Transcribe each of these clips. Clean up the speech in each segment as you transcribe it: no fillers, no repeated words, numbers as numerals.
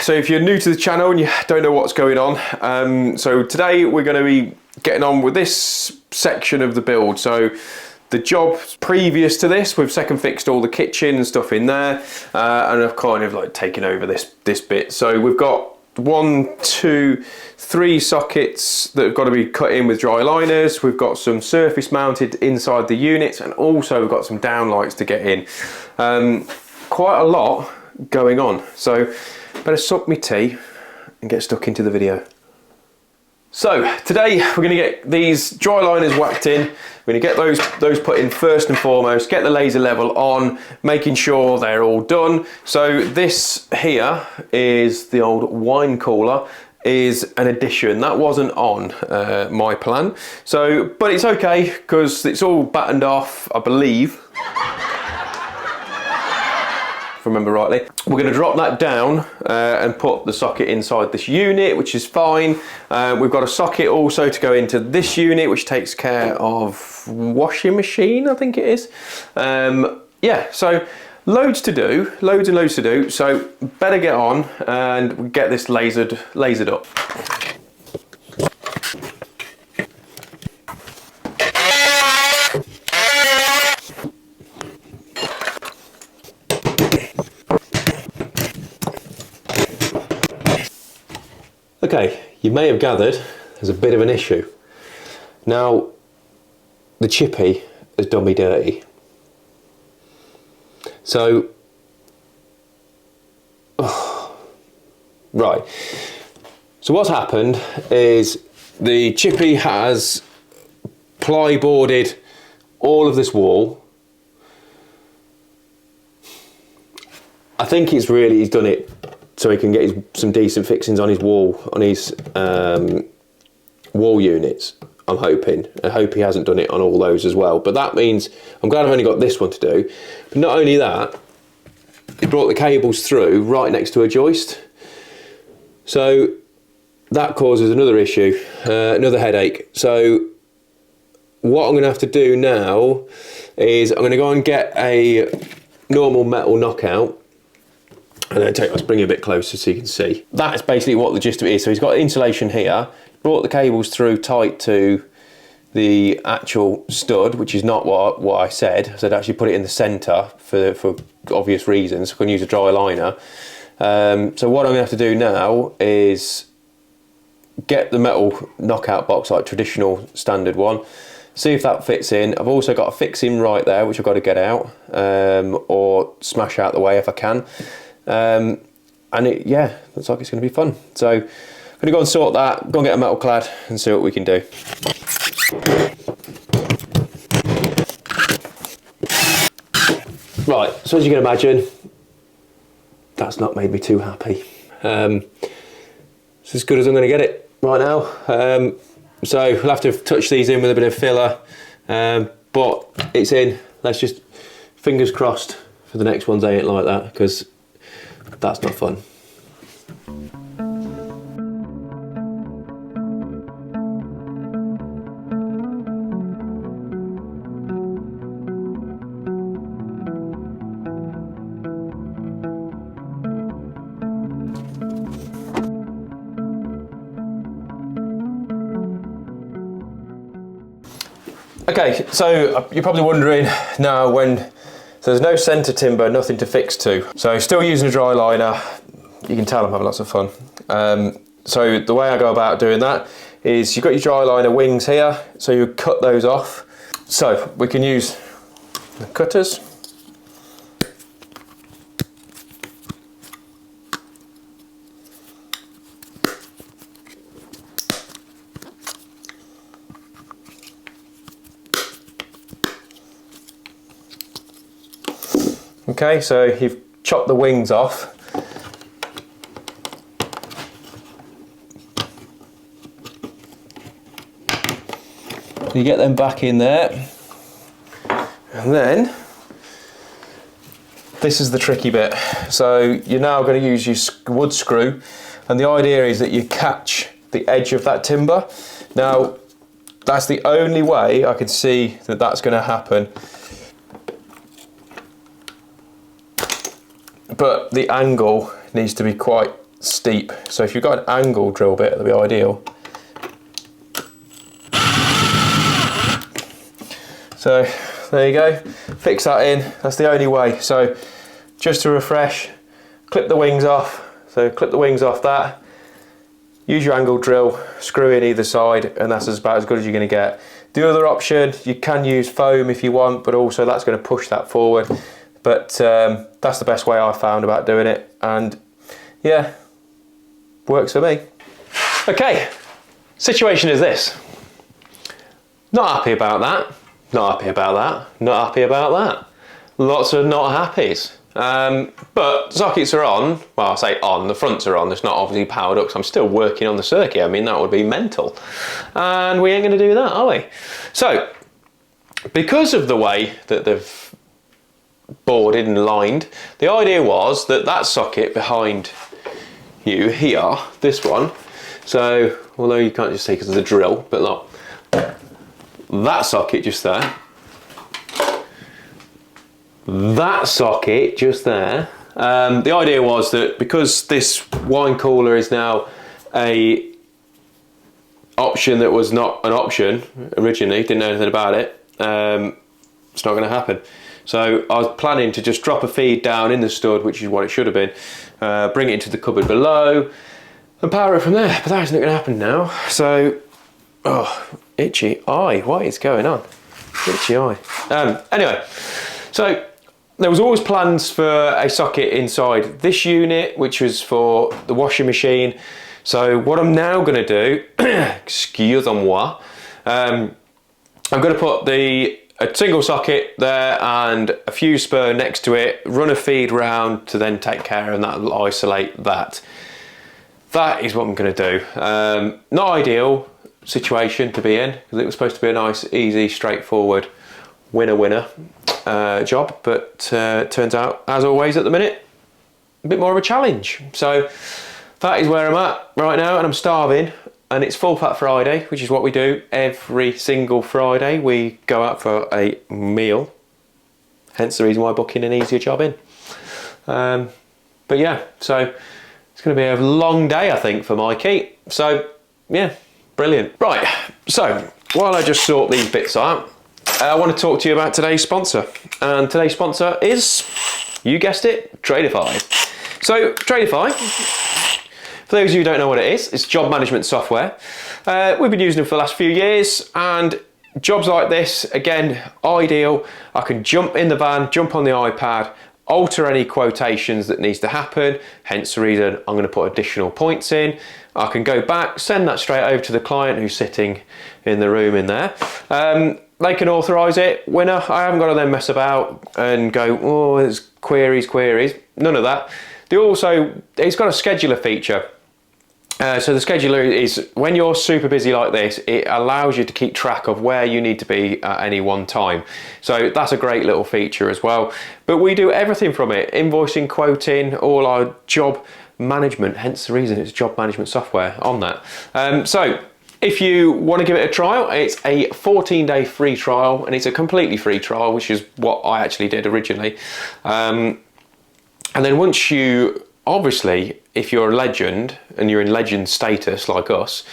So if you're new to the channel and you don't know what's going on, so today we're going to be getting on with this section of the build. So the job previous to this, we've second fixed all the kitchen and stuff in there, and I've kind of like taken over this bit. So we've got 1, 2, 3 sockets that have got to be cut in with dry liners. We've got some surface mounted inside the units, and also we've got some downlights to get in. Quite a lot going on, so better suck me tea and get stuck into the video. So today we're going to get these dry liners whacked in. We're going to get those put in first and foremost, get the laser level on, making sure they're all done. So this here is the old wine cooler, is an addition that wasn't on my plan. So, but it's okay because it's all battened off, I believe. If I remember rightly. We're going to drop that down and put the socket inside this unit, which is fine. We've got a socket also to go into this unit, which takes care of washing machine, I think it is. Yeah, so loads to do, loads and loads to do. So better get on and get this lasered up. Okay, you may have gathered there's a bit of an issue. Now, the chippy has done me dirty. So, right. So what's happened is the chippy has plyboarded all of this wall. I think he's done it so he can get some decent fixings on his wall, wall units, I'm hoping. I hope he hasn't done it on all those as well. But that means, I'm glad I've only got this one to do. But not only that, he brought the cables through right next to a joist. So that causes another issue, another headache. So what I'm gonna have to do now is I'm gonna go and get a normal metal knockout. And let's bring it a bit closer so you can see. That's basically what the gist of it is. So he's got insulation here, brought the cables through tight to the actual stud, which is not what I said. I said actually put it in the centre for obvious reasons. I can use a dry liner. So what I'm gonna have to do now is get the metal knockout box, like traditional standard one, see if that fits in. I've also got a fixing right there, which I've got to get out, or smash out the way if I can. And yeah, looks like it's going to be fun. So I'm going to go and sort that, go and get a metal clad and see what we can do. Right, so as you can imagine, that's not made me too happy. It's as good as I'm going to get it right now. So we'll have to touch these in with a bit of filler, but it's in. Let's just, fingers crossed for the next ones they ain't like that, because that's not fun. Okay, so you're probably wondering now so there's no centre timber, nothing to fix to. So still using a dry liner. You can tell I'm having lots of fun. So the way I go about doing that is you've got your dry liner wings here, so you cut those off. So we can use the cutters. Okay, so you've chopped the wings off. You get them back in there. And then, this is the tricky bit. So you're now going to use your wood screw, and the idea is that you catch the edge of that timber. Now, that's the only way I can see that that's going to happen. But the angle needs to be quite steep. So if you've got an angle drill bit, that'd be ideal. So there you go, fix that in, that's the only way. So just to refresh, clip the wings off. So clip the wings off that, use your angle drill, screw in either side, and that's about as good as you're going to get. The other option, you can use foam if you want, but also that's going to push that forward. But that's the best way I've found about doing it, and yeah, works for me. Okay, situation is this. Not happy about that, not happy about that, not happy about that. Lots of not happies. But sockets are on, well I say on, the fronts are on, it's not obviously powered up because I'm still working on the circuit. I mean, that would be mental. And we ain't going to do that, are we? So, because of the way that they've boarded and lined, the idea was that that socket behind you here, this one, so although you can't just see because there's a drill, but look, that socket just there, that socket just there, the idea was that because this wine cooler is now a option that was not an option originally, didn't know anything about it, it's not going to happen. So I was planning to just drop a feed down in the stud, which is what it should have been, bring it into the cupboard below and power it from there, but that isn't going to happen now. So, oh, itchy eye, what is going on? Itchy eye. Anyway, so there was always plans for a socket inside this unit, which was for the washing machine. So what I'm now going to do, excusez-moi, I'm going to put a single socket there and a fuse spur next to it, run a feed round to then take care, and that'll isolate that. That is what I'm going to do. Not ideal situation to be in, because it was supposed to be a nice, easy, straightforward winner job, but turns out, as always at the minute, a bit more of a challenge. So that is where I'm at right now, and I'm starving, and it's Full Fat Friday, which is what we do every single Friday. We go out for a meal, hence the reason why booking an easier job in. But yeah, so it's going to be a long day, I think, for Mikey. So yeah, brilliant. Right, so while I just sort these bits out, I want to talk to you about today's sponsor. And today's sponsor is, you guessed it, Tradeify. So Tradeify, for those of you who don't know what it is, it's job management software. We've been using them for the last few years, and jobs like this, again, ideal. I can jump in the van, jump on the iPad, alter any quotations that needs to happen, hence the reason I'm going to put additional points in. I can go back, send that straight over to the client who's sitting in the room in there. They can authorise it, winner. I haven't got to then mess about and go, oh, there's queries. None of that. It's got a scheduler feature. So the scheduler is, when you're super busy like this, it allows you to keep track of where you need to be at any one time. So that's a great little feature as well. But we do everything from it, invoicing, quoting, all our job management, hence the reason it's job management software on that. So if you want to give it a trial, it's a 14-day free trial, and it's a completely free trial, which is what I actually did originally. And then once you, obviously, if you're a legend and you're in legend status like us,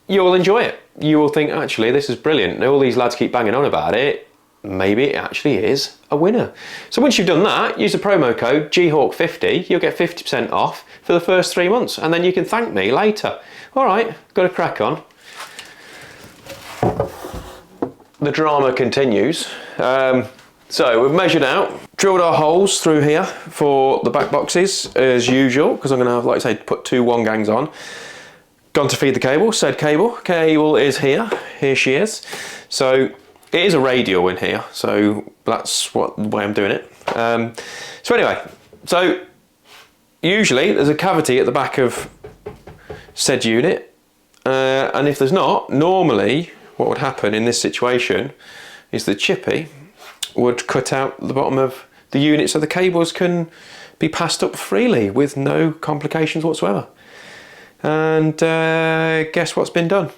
you'll enjoy it. You will think, actually, this is brilliant. All these lads keep banging on about it. Maybe it actually is a winner. So once you've done that, use the promo code GHAWK50. You'll get 50% off for the first 3 months, and then you can thank me later. All right, got to crack on. The drama continues. So we've measured out, drilled our holes through here for the back boxes as usual, because I'm going to have, like I say, put 2 1-gangs on. Gone to feed the cable, said cable is here she is. So it is a radial in here, so that's the way I'm doing it. So anyway, so usually there's a cavity at the back of said unit, and if there's not, normally what would happen in this situation is the chippy would cut out the bottom of the unit so the cables can be passed up freely with no complications whatsoever. And guess what's been done?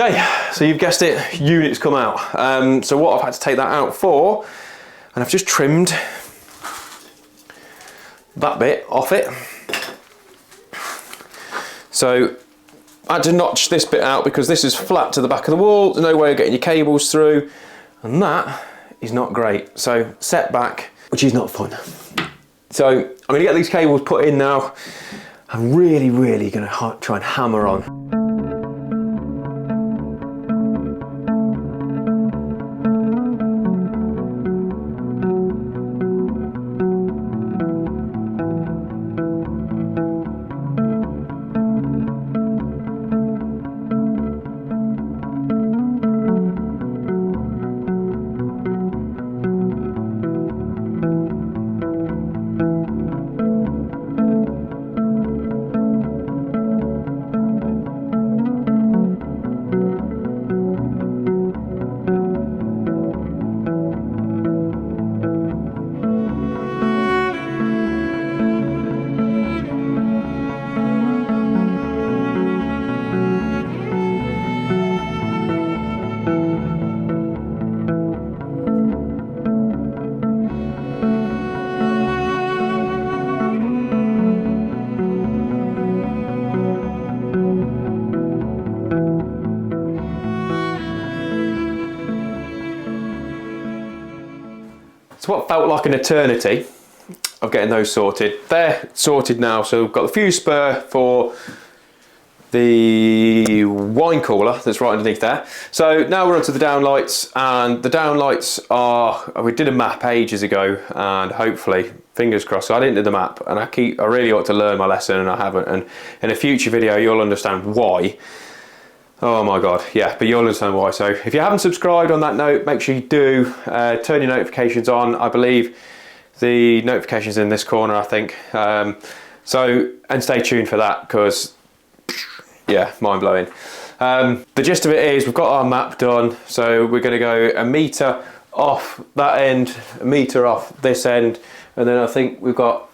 Okay, so you've guessed it, units come out. So what I've had to take that out for, and I've just trimmed that bit off it. So I had to notch this bit out because this is flat to the back of the wall, there's no way of getting your cables through, and that is not great. So setback, which is not fun. So I'm going to get these cables put in now. I'm really going to try and hammer on. So what felt like an eternity of getting those sorted, they're sorted now. So we've got the fuse spur for the wine cooler that's right underneath there. So now we're onto the downlights, and the downlights are, we did a map ages ago, and hopefully, fingers crossed, so I didn't do the map, and I really ought to learn my lesson, and I haven't, and in a future video you'll understand why. Oh my god, yeah, but you'll understand why. So if you haven't subscribed on that note, make sure you do, turn your notifications on. I believe the notifications in this corner, I think. So, and stay tuned for that, because, yeah, mind blowing. The gist of it is we've got our map done, so we're going to go a metre off that end, a metre off this end, and then I think we've got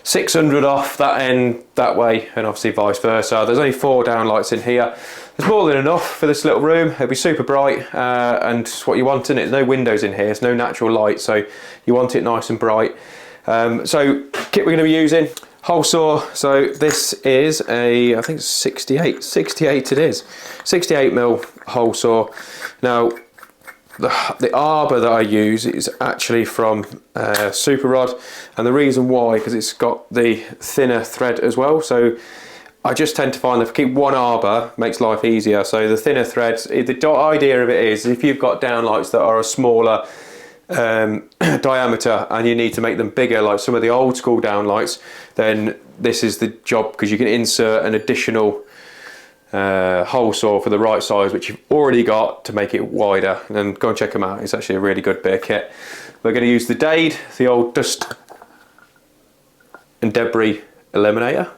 600 off that end that way, and obviously vice versa. There's only 4 downlights in here. There's more than enough for this little room. It'll be super bright, and it's what you want in it. There's no windows in here, there's no natural light, so you want it nice and bright. So kit we're going to be using, hole saw. So this is a, I think it's 68 it is, 68mm hole saw. Now the arbor that I use is actually from Super Rod, and the reason why, because it's got the thinner thread as well. So I just tend to find that if I keep one arbor, makes life easier. So the thinner threads, the idea of it is if you've got downlights that are a smaller diameter and you need to make them bigger, like some of the old school downlights, then this is the job, because you can insert an additional hole saw for the right size, which you've already got, to make it wider. And go and check them out, it's actually a really good bit of kit. We're going to use the Dade, the old dust and debris eliminator,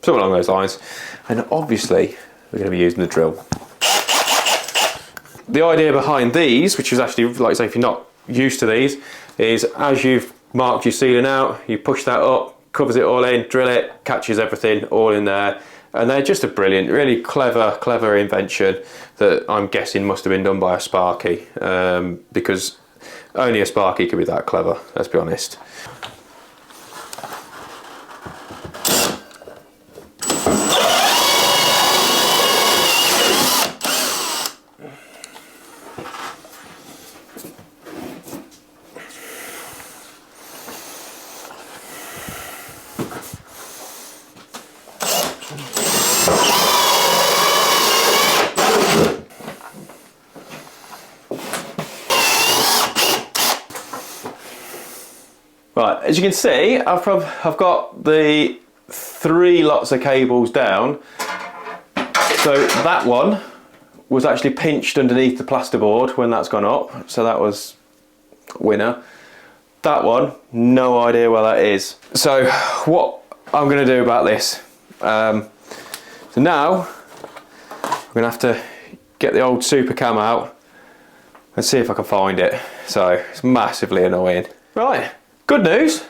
something along those lines, and obviously we're going to be using the drill. The idea behind these, which is actually, like I say, if you're not used to these, is as you've marked your ceiling out, you push that up, covers it all in, drill it, catches everything all in there. And they're just a brilliant, really clever invention that I'm guessing must have been done by a Sparky, because only a Sparky could be that clever, let's be honest. Right, as you can see, I've got the 3 lots of cables down. So that one was actually pinched underneath the plasterboard when that's gone up, so that was winner. That one, no idea where that is. So what I'm going to do about this, so now I'm going to have to get the old super cam out and see if I can find it. So it's massively annoying. Right. Good news,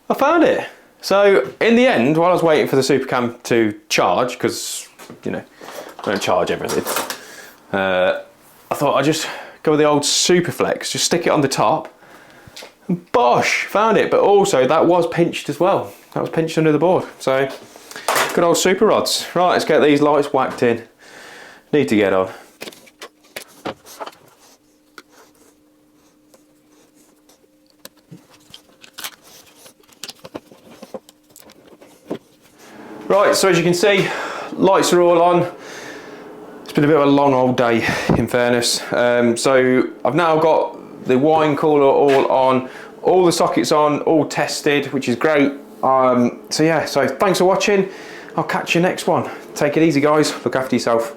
I found it. So in the end, while I was waiting for the Supercam to charge, because, you know, I don't charge everything, I thought I'd just go with the old Superflex, just stick it on the top, and bosh, found it. But also that was pinched as well. That was pinched under the board. So good old super rods. Right, let's get these lights whacked in. Need to get on. Right, so as you can see, lights are all on. It's been a bit of a long old day, in fairness. So I've now got the wine cooler all on, all the sockets on, all tested, which is great. So yeah, so thanks for watching. I'll catch you next one. Take it easy, guys. Look after yourself.